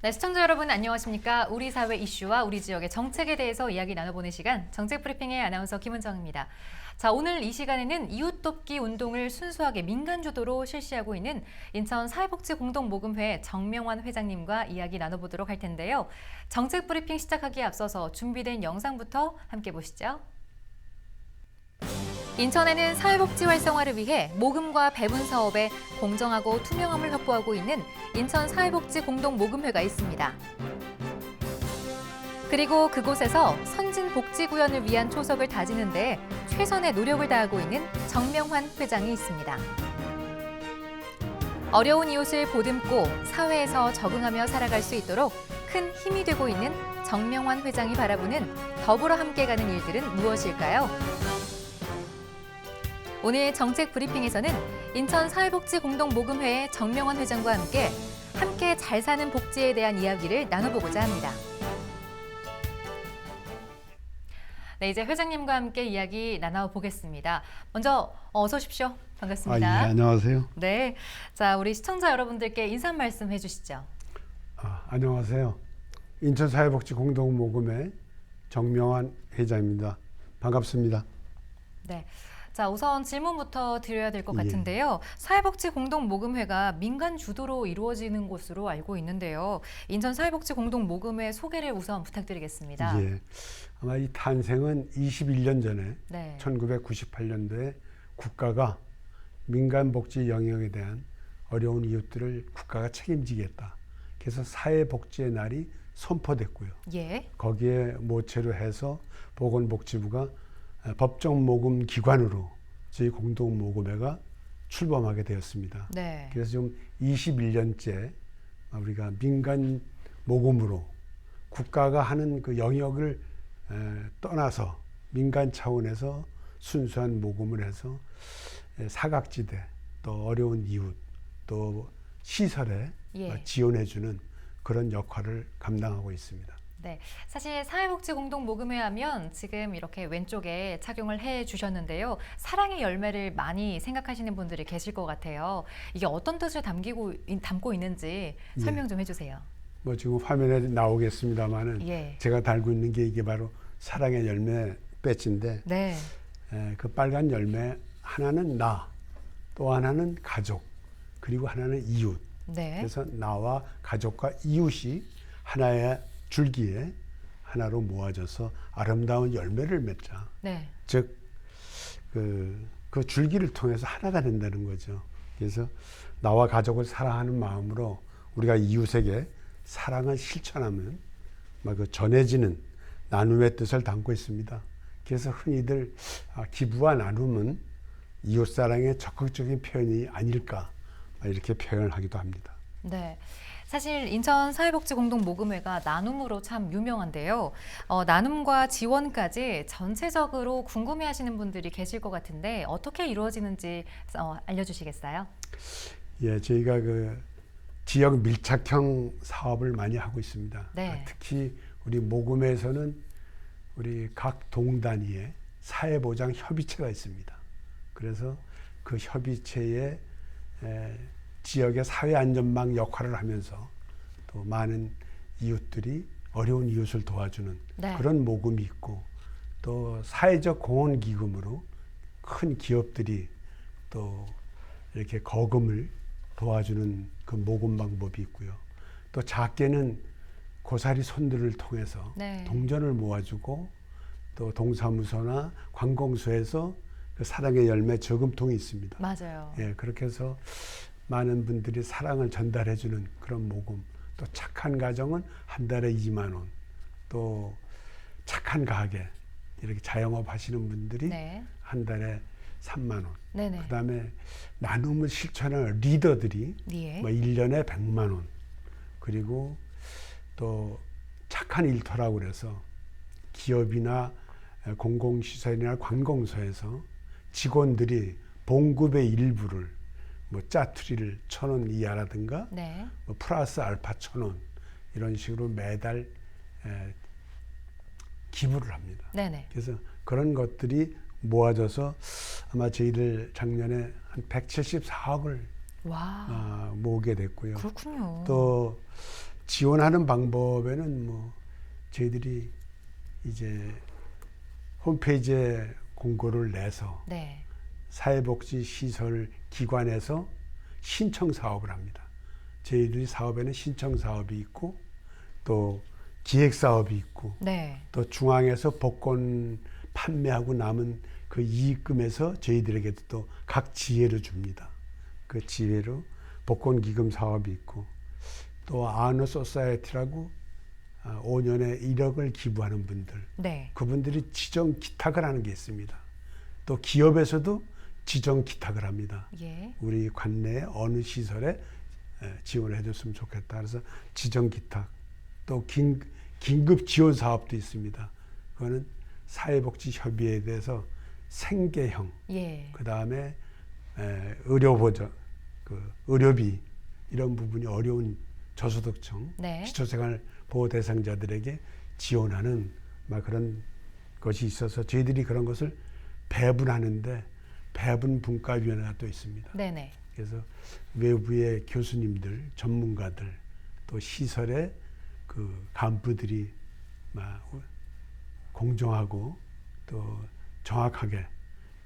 네, 시청자 여러분 안녕하십니까? 우리 사회 이슈와 우리 지역의 정책에 대해서 이야기 나눠보는 시간 정책 브리핑의 아나운서 김은정입니다. 자, 오늘 이 시간에는 이웃 돕기 운동을 순수하게 민간 주도로 실시하고 있는 인천 사회복지공동모금회 정명환 회장님과 이야기 나눠보도록 할 텐데요. 정책 브리핑 시작하기에 앞서서 준비된 영상부터 함께 보시죠. 인천에는 사회복지 활성화를 위해 모금과 배분 사업에 공정하고 투명함을 확보하고 있는 인천 사회복지 공동모금회가 있습니다. 그리고 그곳에서 선진복지구현을 위한 초석을 다지는 데 최선의 노력을 다하고 있는 정명환 회장이 있습니다. 어려운 이웃을 보듬고 사회에서 적응하며 살아갈 수 있도록 큰 힘이 되고 있는 정명환 회장이 바라보는 더불어 함께 가는 일들은 무엇일까요? 오늘 정책 브리핑에서는 인천 사회복지공동모금회의 정명환 회장과 함께 잘 사는 복지에 대한 이야기를 나눠보고자 합니다. 네, 이제 회장님과 함께 이야기 나눠보겠습니다. 먼저 어서 오십시오. 반갑습니다. 예, 안녕하세요. 네, 자 우리 시청자 여러분들께 인사 말씀 해주시죠. 안녕하세요. 인천사회복지공동모금회 정명환 회장입니다. 반갑습니다. 네. 자, 우선 질문부터 드려야 될 것 같은데요. 사회복지공동모금회가 민간 주도로 이루어지는 곳으로 알고 있는데요. 인천 사회복지공동모금회 소개를 우선 부탁드리겠습니다. 예, 아마 이 탄생은 21년 전에 네. 1998년도에 국가가 민간복지 영역에 대한 어려운 이웃들을 국가가 책임지겠다. 그래서 사회복지의 날이 선포됐고요. 예. 거기에 모체로 해서 보건복지부가 법정 모금 기관으로 저희 공동모금회가 출범하게 되었습니다. 네. 그래서 지금 21년째 우리가 민간 모금으로 국가가 하는 그 영역을 떠나서 민간 차원에서 순수한 모금을 해서 사각지대 또 어려운 이웃 또 시설에 지원해주는 그런 역할을 감당하고 있습니다. 네, 사실 사회복지공동모금회 하면 지금 이렇게 왼쪽에 착용을 해 주셨는데요. 사랑의 열매를 많이 생각하시는 분들이 계실 것 같아요. 이게 어떤 뜻을 담고 있는지 설명 좀 해주세요. 뭐 지금 화면에 나오겠습니다만은 제가 달고 있는 게 이게 바로 사랑의 열매 배지인데 네. 그 빨간 열매 하나는 나, 또 하나는 가족, 그리고 하나는 이웃. 네. 그래서 나와 가족과 이웃이 하나의 줄기에 하나로 모아져서 아름다운 열매를 맺자. 네. 즉, 그 줄기를 통해서 하나가 된다는 거죠. 그래서 나와 가족을 사랑하는 마음으로 우리가 이웃에게 사랑을 실천하면 그 전해지는 나눔의 뜻을 담고 있습니다. 그래서 흔히들 기부와 나눔은 이웃사랑의 적극적인 표현이 아닐까 이렇게 표현을 하기도 합니다. 네. 사실 인천 사회복지공동모금회가 나눔으로 참 유명한데요. 나눔과 지원까지 전체적으로 궁금해하시는 분들이 계실 것 같은데 어떻게 이루어지는지 알려주시겠어요? 예, 저희가 그 지역 밀착형 사업을 많이 하고 있습니다. 네. 특히 우리 모금회에서는 우리 각 동단위에 사회보장협의체가 있습니다. 그래서 그 협의체에 지역의 사회안전망 역할을 하면서 또 많은 이웃들이 어려운 이웃을 도와주는 그런 모금이 있고 또 사회적 공헌기금으로 큰 기업들이 또 이렇게 거금을 도와주는 그 모금 방법이 있고요. 또 작게는 고사리 손들을 통해서 동전을 모아주고 또 동사무소나 관공서에서 그 사랑의 열매 저금통이 있습니다. 맞아요. 예, 그렇게 해서 많은 분들이 사랑을 전달해주는 그런 모금. 또 착한 가정은 한 달에 2만 원. 또 착한 가게 이렇게 자영업 하시는 분들이 한 달에 3만 원. 그다음에 나눔을 실천하는 리더들이 뭐 1년에 100만 원. 그리고 또 착한 일터라고 그래서 기업이나 공공시설이나 관공서에서 직원들이 봉급의 일부를 뭐 짜투리를 1,000원 이하라든가 뭐 플러스 알파 1,000원 이런 식으로 매달 기부를 합니다. 그래서 그런 것들이 모아져서 아마 저희들 작년에 한 174억을 모으게 됐고요. 그렇군요. 또 지원하는 방법에는 뭐 저희들이 이제 홈페이지에 공고를 내서 네. 사회복지시설 기관에서 신청 사업을 합니다. 저희들이 사업에는 신청 사업이 있고 또 기획 사업이 있고 네. 또 중앙에서 복권 판매하고 남은 그 이익금에서 저희들에게도 또 각 지회를 줍니다. 그 지회로 복권 기금 사업이 있고 또 아너 소사이어티라고 5년에 1억을 기부하는 분들 네. 그분들이 지정 기탁을 하는 게 있습니다. 또 기업에서도 지정 기탁을 합니다. 예. 우리 관내에 어느 시설에 지원을 해줬으면 좋겠다. 그래서 지정 기탁 또 긴급 지원 사업도 있습니다. 그거는 사회복지협의회에 대해서 생계형 예. 그 다음에 의료 보전, 그 의료비 이런 부분이 어려운 저소득층, 네. 기초생활 보호 대상자들에게 지원하는 막 그런 것이 있어서 저희들이 그런 것을 배분하는데 배분 분과위원회가 또 있습니다. 네네. 그래서 외부의 교수님들, 전문가들, 또 시설의 그 간부들이 막 공정하고 또 정확하게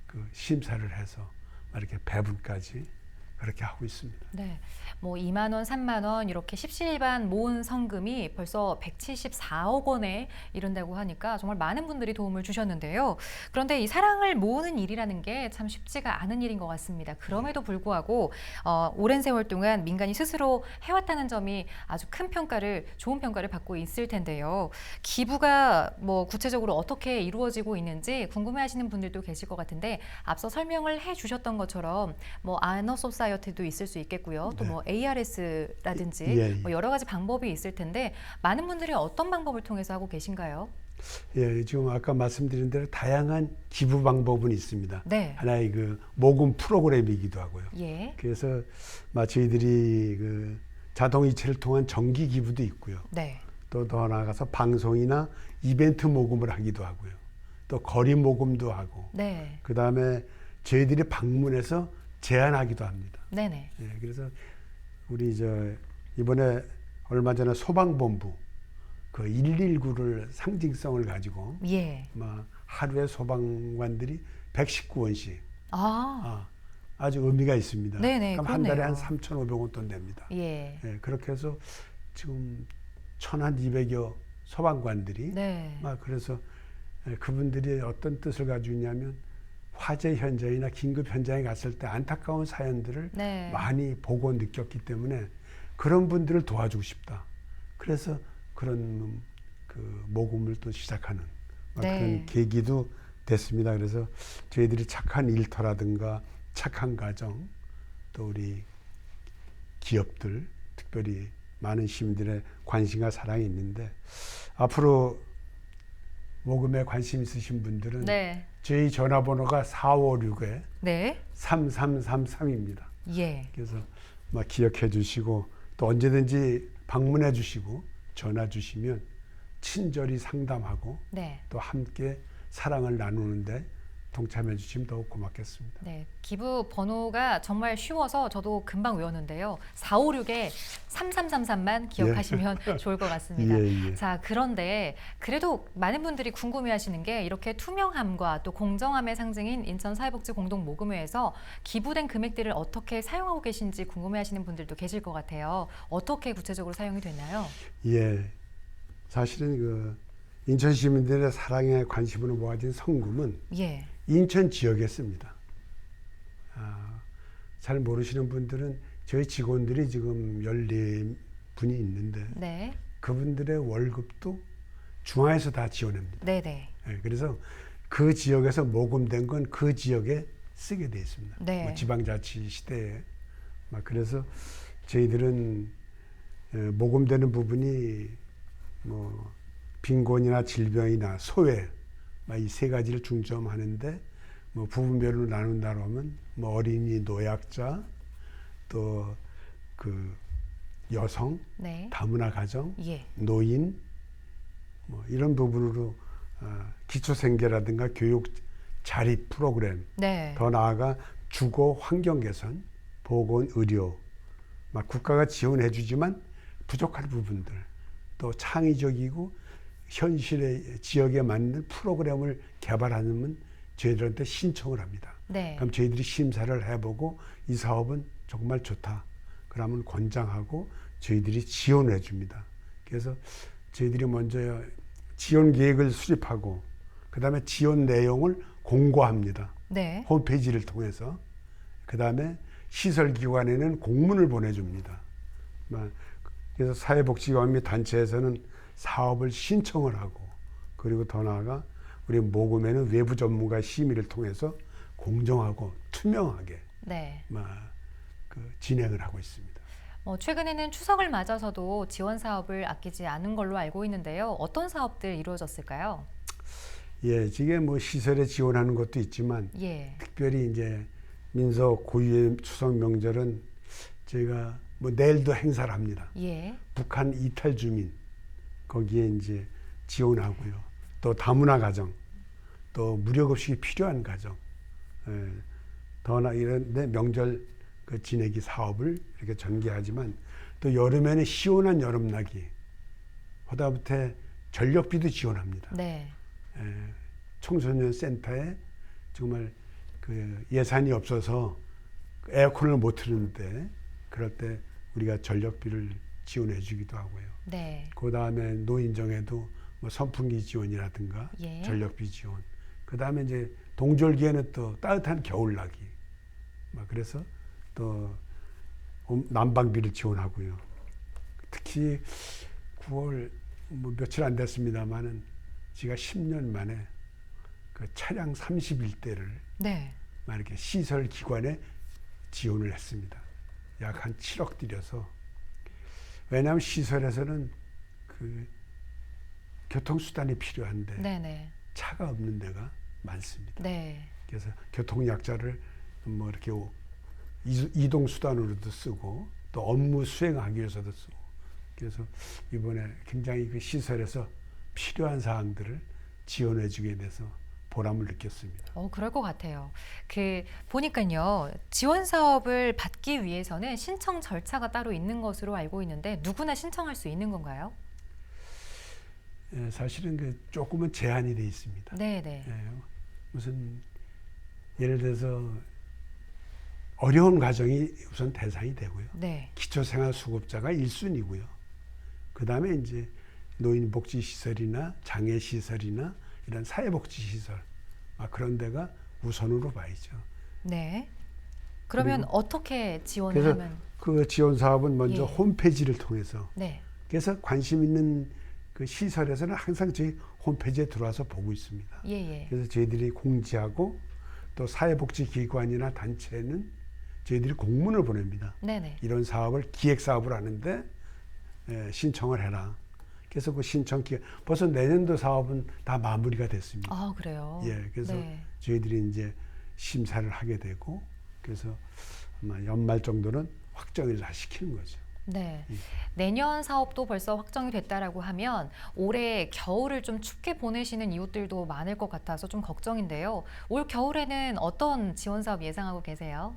그 심사를 해서 막 이렇게 배분까지 그렇게 하고 있습니다. 네, 뭐 2만 원, 3만 원 이렇게 십시일반 모은 성금이 벌써 174억 원에 이른다고 하니까 정말 많은 분들이 도움을 주셨는데요. 그런데 이 사랑을 모으는 일이라는 게 참 쉽지가 않은 일인 것 같습니다. 그럼에도 불구하고 오랜 세월 동안 민간이 스스로 해왔다는 점이 아주 큰 평가를, 좋은 평가를 받고 있을 텐데요. 기부가 뭐 구체적으로 어떻게 이루어지고 있는지 궁금해하시는 분들도 계실 것 같은데 앞서 설명을 해주셨던 것처럼 뭐 아너 소사이어티도 있을 수 있겠고요. 또 뭐 ARS라든지 예. 뭐 여러 가지 방법이 있을 텐데 많은 분들이 어떤 방법을 통해서 하고 계신가요? 예, 지금 아까 말씀드린 대로 다양한 기부 방법은 있습니다. 네. 하나의 그 모금 프로그램이기도 하고요. 예. 그래서 저희들이 그 자동이체를 통한 정기 기부도 있고요. 네. 또 더 나아가서 방송이나 이벤트 모금을 하기도 하고요. 또 거리 모금도 하고. 네. 그 다음에 저희들이 방문해서 제안하기도 합니다. 네네. 예, 그래서 우리 이번에 얼마 전에 소방본부 그 119를 상징성을 가지고 예. 하루에 소방관들이 119원씩 아주 의미가 있습니다. 네네, 그럼 한 달에 한 그렇네요. 3,500원 돈 됩니다. 예. 예, 그렇게 해서 지금 1,200여 소방관들이 네. 그래서 그분들이 어떤 뜻을 가지고 있냐면 화재 현장이나 긴급 현장에 갔을 때 안타까운 사연들을 네. 많이 보고 느꼈기 때문에 그런 분들을 도와주고 싶다. 그래서 그런 그 모금을 또 시작하는 네. 그런 계기도 됐습니다. 그래서 저희들이 착한 일터라든가 착한 가정 또 우리 기업들 특별히 많은 시민들의 관심과 사랑이 있는데 앞으로 모금에 관심 있으신 분들은 네. 저희 전화번호가 456에 네. 3333입니다. 예. 그래서 기억해 주시고 또 언제든지 방문해 주시고 전화 주시면 친절히 상담하고 네. 또 함께 사랑을 나누는데 동참해 주시면 더욱 고맙겠습니다. 네, 기부 번호가 정말 쉬워서 저도 금방 외웠는데요. 456에 3333만 기억하시면 좋을 것 같습니다. 예. 자, 그런데 그래도 많은 분들이 궁금해하시는 게 이렇게 투명함과 또 공정함의 상징인 인천사회복지공동모금회에서 기부된 금액들을 어떻게 사용하고 계신지 궁금해하시는 분들도 계실 것 같아요. 어떻게 구체적으로 사용이 됐나요? 예, 사실은 그 인천 시민들의 사랑에 관심으로 모아진 성금은 예. 인천 지역에 씁니다. 잘 모르시는 분들은 저희 직원들이 지금 14분이 있는데 네. 그분들의 월급도 중앙에서 다 지원합니다. 네네. 예, 그래서 그 지역에서 모금된 건 그 지역에 쓰게 돼 있습니다. 네. 지방자치 시대에. 그래서 저희들은 모금되는 부분이 빈곤이나 질병이나 소외 이 세 가지를 중점하는데 부분별로 나눈다고 하면 어린이, 노약자, 또 그 여성, 네. 다문화 가정, 예. 노인 이런 부분으로 기초생계라든가 교육 자립 프로그램, 네. 더 나아가 주거 환경 개선, 보건, 의료 국가가 지원해 주지만 부족한 부분들, 또 창의적이고 현실의 지역에 맞는 프로그램을 개발하면 저희들한테 신청을 합니다. 네. 그럼 저희들이 심사를 해보고 이 사업은 정말 좋다. 그러면 권장하고 저희들이 지원을 해줍니다. 그래서 저희들이 먼저 지원 계획을 수립하고 그 다음에 지원 내용을 공고합니다. 네. 홈페이지를 통해서. 그 다음에 시설기관에는 공문을 보내줍니다. 그래서 사회복지기관 및 단체에서는 사업을 신청을 하고, 그리고 더 나아가 우리 모금에는 외부 전문가 심의를 통해서 공정하고 투명하게 네. 진행을 하고 있습니다. 최근에는 추석을 맞아서도 지원 사업을 아끼지 않은 걸로 알고 있는데요. 어떤 사업들 이루어졌을까요? 예, 지금 뭐 시설에 지원하는 것도 있지만 예. 특별히 이제 민속 고유의 추석 명절은 저희가 뭐 내일도 행사를 합니다. 예. 북한 이탈 주민 거기에 이제 지원하고요. 또 다문화 가정, 또 무료급식이 필요한 가정, 더나 이런데 명절 그 지내기 사업을 이렇게 전개하지만 또 여름에는 시원한 여름나기, 하다못해 전력비도 지원합니다. 네. 청소년 센터에 정말 그 예산이 없어서 에어컨을 못 틀는데 그럴 때 우리가 전력비를 지원해 주기도 하고요. 네. 그 다음에 노인정에도 뭐 선풍기 지원이라든가 예. 전력비 지원. 그 다음에 이제 동절기에는 또 따뜻한 겨울나기. 그래서 또 난방비를 지원하고요. 특히 9월 뭐 며칠 안 됐습니다만은 제가 10년 만에 그 차량 31대를 네. 이렇게 시설 기관에 지원을 했습니다. 약 한 7억 들여서. 왜냐하면 시설에서는 그 교통수단이 필요한데 네네. 차가 없는 데가 많습니다. 네. 그래서 교통약자를 뭐 이렇게 이동수단으로도 쓰고 또 업무 수행하기 위해서도 쓰고, 그래서 이번에 굉장히 그 시설에서 필요한 사항들을 지원해 주게 돼서 보람을 느꼈습니다. 그럴 것 같아요. 보니까요, 지원 사업을 받기 위해서는 신청 절차가 따로 있는 것으로 알고 있는데 누구나 신청할 수 있는 건가요? 예, 사실은 그 조금은 제한이 돼 있습니다. 네네. 예, 무슨 예를 들어서 어려운 가정이 우선 대상이 되고요. 네. 기초생활수급자가 1순위고요. 그 다음에 이제 노인복지시설이나 장애시설이나 이런 사회복지시설, 그런 데가 우선으로 봐야죠. 네. 그러면 어떻게 지원을 그래서 하면? 그 지원 사업은 먼저 예. 홈페이지를 통해서. 네. 그래서 관심 있는 그 시설에서는 항상 저희 홈페이지에 들어와서 보고 있습니다. 예예. 그래서 저희들이 공지하고 또 사회복지기관이나 단체는 저희들이 공문을 보냅니다. 네네. 이런 사업을 기획사업을 하는데 신청을 해라. 그래서 그 신청 기획, 벌써 내년도 사업은 다 마무리가 됐습니다. 아, 그래요? 예, 그래서 네. 저희들이 이제 심사를 하게 되고, 그래서 아마 연말 정도는 확정을 다 시키는 거죠. 네. 내년 사업도 벌써 확정이 됐다라고 하면 올해 겨울을 좀 춥게 보내시는 이웃들도 많을 것 같아서 좀 걱정인데요. 올 겨울에는 어떤 지원 사업 예상하고 계세요?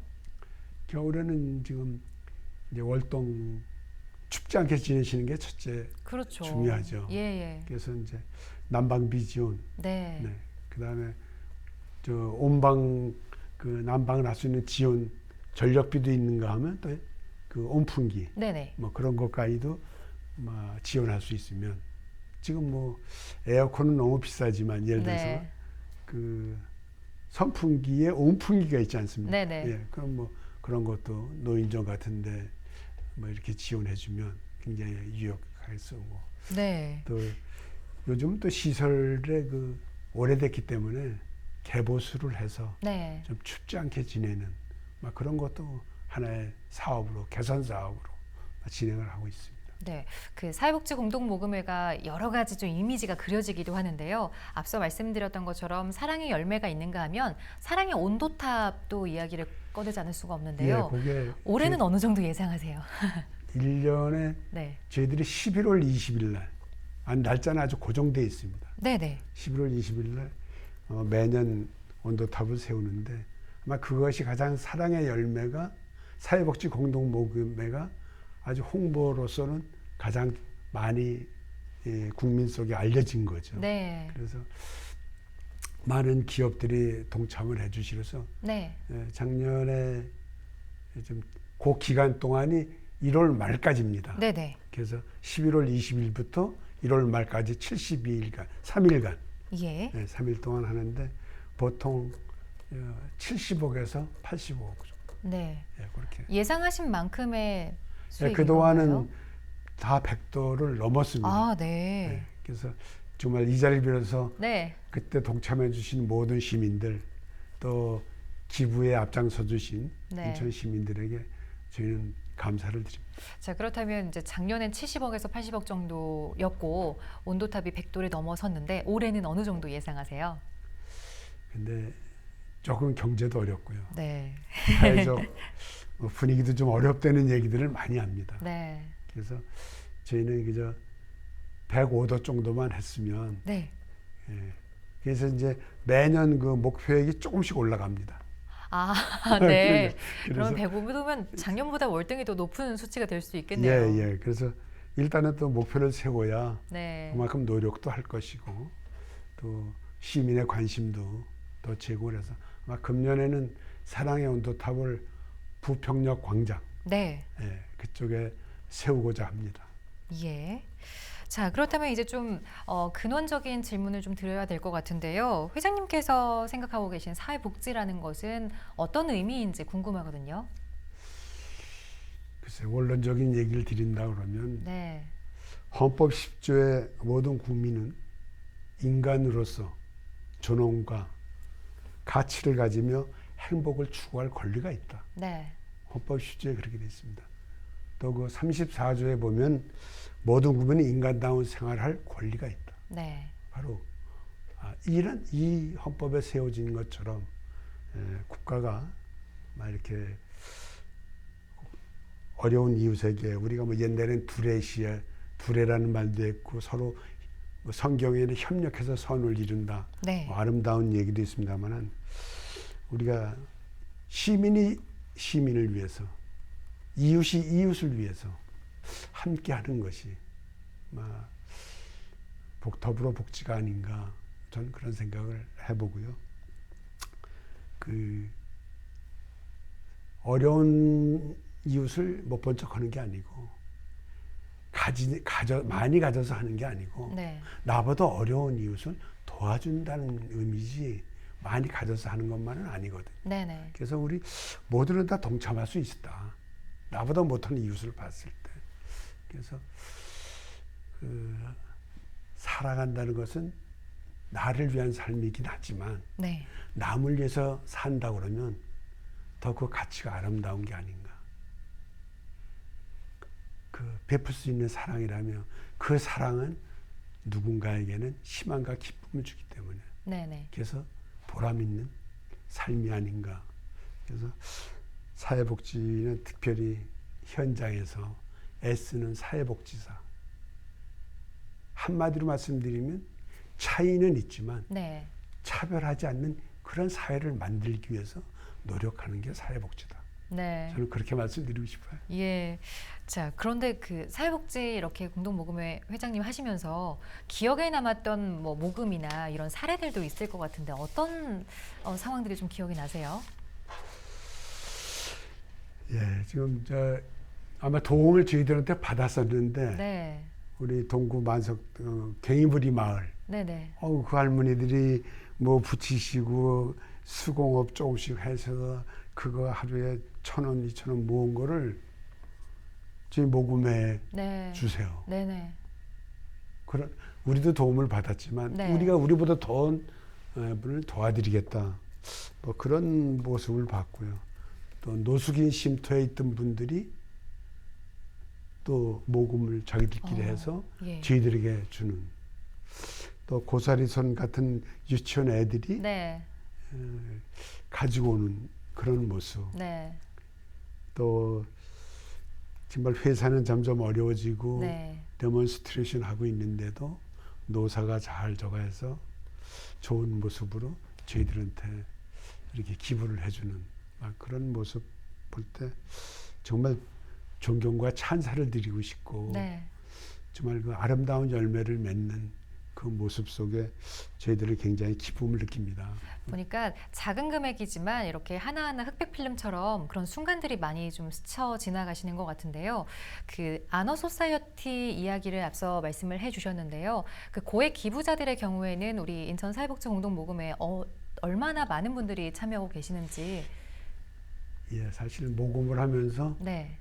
겨울에는 지금 이제 월동 춥지 않게 지내시는 게 첫째 그렇죠. 중요하죠. 예예. 그래서 이제 난방비 지원, 네. 네. 그다음에 저 온방 그 난방을 할 수 있는 지원, 전력비도 있는가 하면 또 그 온풍기 네네. 뭐 그런 것까지도 지원할 수 있으면, 지금 뭐 에어컨은 너무 비싸지만 예를 들어서 네. 그 선풍기에 온풍기가 있지 않습니까? 네네. 예, 그럼 뭐 그런 것도 노인정 같은데 뭐 이렇게 지원해주면 굉장히 유용할 수 있고, 네. 또 요즘 또 시설에 그 오래됐기 때문에 개보수를 해서 네. 좀 춥지 않게 지내는 그런 것도 하나의 사업으로, 개선 사업으로 진행을 하고 있습니다. 네, 그 사회복지 공동모금회가 여러 가지 좀 이미지가 그려지기도 하는데요. 앞서 말씀드렸던 것처럼 사랑의 열매가 있는가 하면 사랑의 온도탑도 이야기를 꺼내지 않을 수가 없는데요. 예, 그게 올해는 어느 정도 예상하세요? 1년에 네. 저희들이 11월 20일 날, 날짜는 아주 고정되어 있습니다. 네네. 11월 20일 날 매년 온도탑을 세우는데, 아마 그것이 가장 사랑의 열매가, 사회복지 공동모금회가 아주 홍보로서는 가장 많이 국민 속에 알려진 거죠. 네. 그래서 많은 기업들이 동참을 해주시면서 네. 작년에 좀 그 기간 동안이 1월 말까지입니다. 네네. 그래서 11월 20일부터 1월 말까지 72일간, 3일간, 예. 3일 동안 하는데 보통 70억에서 80억 정도. 네. 그렇게. 예상하신 만큼의 수익인 그동안은 건가요? 다 100도를 넘었습니다. 아, 네. 그래서 정말 이 자리를 빌어서 네. 그때 동참해 주신 모든 시민들 또 기부에 앞장서 주신 네. 인천 시민들에게 저희는 감사를 드립니다. 자, 그렇다면 이제 작년엔 70억에서 80억 정도였고 온도탑이 100도를 넘어섰는데 올해는 어느 정도 예상하세요? 근데 조금 경제도 어렵고요. 네. 사회적 분위기도 좀 어렵다는 얘기들을 많이 합니다. 네. 그래서 저희는 그저 105도 정도만 했으면 네. 그래서 이제 매년 그 목표액이 조금씩 올라갑니다. 아, 네. 그래서 그럼 105도면 작년보다 월등히 더 높은 수치가 될 수 있겠네요. 예. 그래서 일단은 또 목표를 세워야 네. 그만큼 노력도 할 것이고 또 시민의 관심도 더 제고를 해서 아마 금년에는 사랑의 온도탑을 부평역 광장 네. 그쪽에 세우고자 합니다. 예. 자, 그렇다면 이제 좀 근원적인 질문을 좀 드려야 될 것 같은데요. 회장님께서 생각하고 계신 사회복지라는 것은 어떤 의미인지 궁금하거든요. 글쎄 원론적인 얘기를 드린다 그러면 네. 헌법 10조의 모든 국민은 인간으로서 존엄과 가치를 가지며 행복을 추구할 권리가 있다. 네. 헌법 10조에 그렇게 되어 있습니다. 또 그 34조에 보면 모든 국민이 인간다운 생활할 권리가 있다. 네. 바로 이런 이 헌법에 세워진 것처럼 국가가 막 이렇게 어려운 이웃에게 우리가 뭐 옛날엔 두레라는 말도 했고 서로 뭐 성경에는 협력해서 선을 이룬다. 네. 뭐 아름다운 얘기도 있습니다만은 우리가 시민이 시민을 위해서 이웃이 이웃을 위해서 함께 하는 것이 더불어 복지가 아닌가 저는 그런 생각을 해보고요. 그 어려운 이웃을 못 본 척하는 게 아니고 많이 가져서 하는 게 아니고 네. 나보다 어려운 이웃을 도와준다는 의미지 많이 가져서 하는 것만은 아니거든. 네네. 그래서 우리 모두는 다 동참할 수 있다. 나보다 못하는 이웃을 봤을 때. 그래서 살아간다는 것은 나를 위한 삶이긴 하지만 네. 남을 위해서 산다 그러면 더 그 가치가 아름다운 게 아닌가. 그 베풀 수 있는 사랑이라면 그 사랑은 누군가에게는 희망과 기쁨을 주기 때문에 네네. 그래서 보람 있는 삶이 아닌가. 그래서 사회복지는 특별히 현장에서 애쓰는 사회복지사. 한마디로 말씀드리면 차이는 있지만 네. 차별하지 않는 그런 사회를 만들기 위해서 노력하는 게 사회복지다. 네. 저는 그렇게 말씀드리고 싶어요. 예. 자, 그런데 그 사회복지 이렇게 공동모금회 회장님 하시면서 기억에 남았던 뭐 모금이나 이런 사례들도 있을 것 같은데 어떤 상황들이 좀 기억이 나세요? 예, 지금 아마 도움을 저희들한테 받았었는데 네. 우리 동구 만석 갱이부리 마을 네네. 그 할머니들이 뭐 붙이시고 수공업 조금씩 해서 그거 하루에 1,000원, 2,000원 모은 거를 저희 모금회에 네. 주세요. 네네. 그런 우리도 도움을 받았지만 네. 우리가 우리보다 더운 분을 도와드리겠다. 뭐 그런 모습을 봤고요. 또 노숙인 쉼터에 있던 분들이 또 모금을 자기들끼리 해서 예. 저희들에게 주는 또 고사리손 같은 유치원 애들이 네. 가지고 오는 그런 모습. 네. 또 정말 회사는 점점 어려워지고 네. 데몬스트레이션 하고 있는데도 노사가 잘 저가해서 좋은 모습으로 저희들한테 이렇게 기부를 해주는 막 그런 모습 볼 때 정말 존경과 찬사를 드리고 싶고 네. 정말 그 아름다운 열매를 맺는 그 모습 속에 저희들은 굉장히 기쁨을 느낍니다. 보니까 작은 금액이지만 이렇게 하나하나 흑백 필름처럼 그런 순간들이 많이 좀 스쳐 지나가시는 것 같은데요. 그 아너 소사이어티 이야기를 앞서 말씀을 해주셨는데요. 그 고액 기부자들의 경우에는 우리 인천 사회복지 공동 모금에 얼마나 많은 분들이 참여하고 계시는지. 예, 사실 모금을 하면서 네.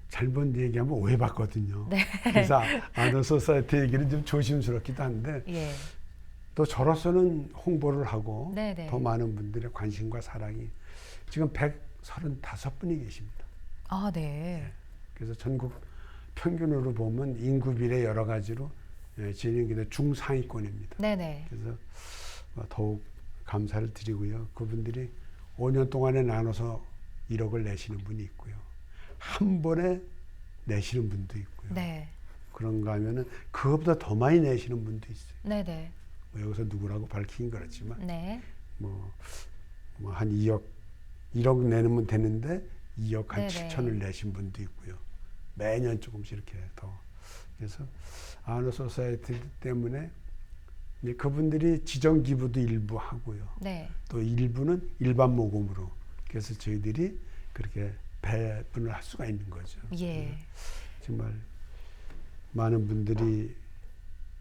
잘못 얘기하면 오해받거든요. 네. 그래서 아너 소사이어티 얘기는 좀 조심스럽기도 한데 예. 또 저로서는 홍보를 하고 네네. 더 많은 분들의 관심과 사랑이 지금 135분이 계십니다. 아, 네. 그래서 전국 평균으로 보면 인구 비례 여러 가지로 저희는 그냥 중상위권입니다. 네네. 그래서 더욱 감사를 드리고요. 그분들이 5년 동안에 나눠서 1억을 내시는 분이 있고요. 한 번에 내시는 분도 있고요. 네. 그런가 하면은 그것보다 더 많이 내시는 분도 있어요. 네네. 뭐 여기서 누구라고 밝히긴 그렇지만 네. 뭐 한 1억 내면 되는데 2억 한 네네. 7천을 내신 분도 있고요. 매년 조금씩 이렇게 더. 그래서 아너 소사이어티 때문에 이제 그분들이 지정 기부도 일부 하고요. 네. 또 일부는 일반 모금으로. 그래서 저희들이 그렇게 배분을 할 수가 있는 거죠. 예. 정말 많은 분들이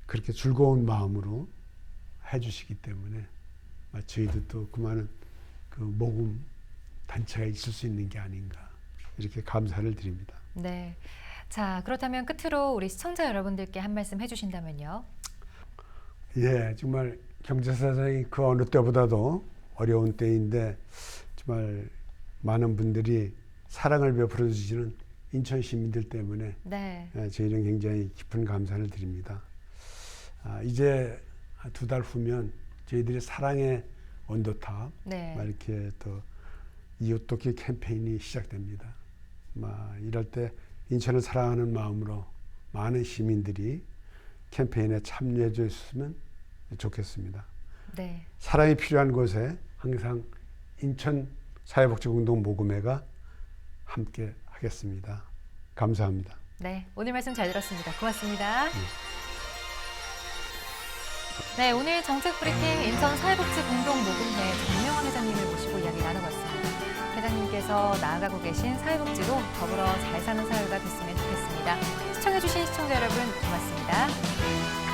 그렇게 즐거운 마음으로 해주시기 때문에 저희도 또 그 많은 그 모금 단체가 있을 수 있는 게 아닌가 이렇게 감사를 드립니다. 네. 자, 그렇다면 끝으로 우리 시청자 여러분들께 한 말씀 해주신다면요. 예, 정말 경제 사정이 그 어느 때보다도 어려운 때인데 정말 많은 분들이 사랑을 베풀어 주시는 인천 시민들 때문에 네. 저희는 굉장히 깊은 감사를 드립니다. 이제 2달 후면 저희들이 사랑의 온도탑 네. 이렇게 또 이웃돕기 캠페인이 시작됩니다. 이럴 때 인천을 사랑하는 마음으로 많은 시민들이 캠페인에 참여해 주셨으면 좋겠습니다. 네. 사랑이 필요한 곳에 항상 인천 사회복지공동 모금회가 함께 하겠습니다. 감사합니다. 네, 오늘 말씀 잘 들었습니다. 고맙습니다. 네, 오늘 정책 브리핑 인천 사회복지 공동 모금회 정명원 회장님을 모시고 이야기 나눠봤습니다. 회장님께서 나아가고 계신 사회복지로 더불어 잘 사는 사회가 됐으면 좋겠습니다. 시청해주신 시청자 여러분 고맙습니다.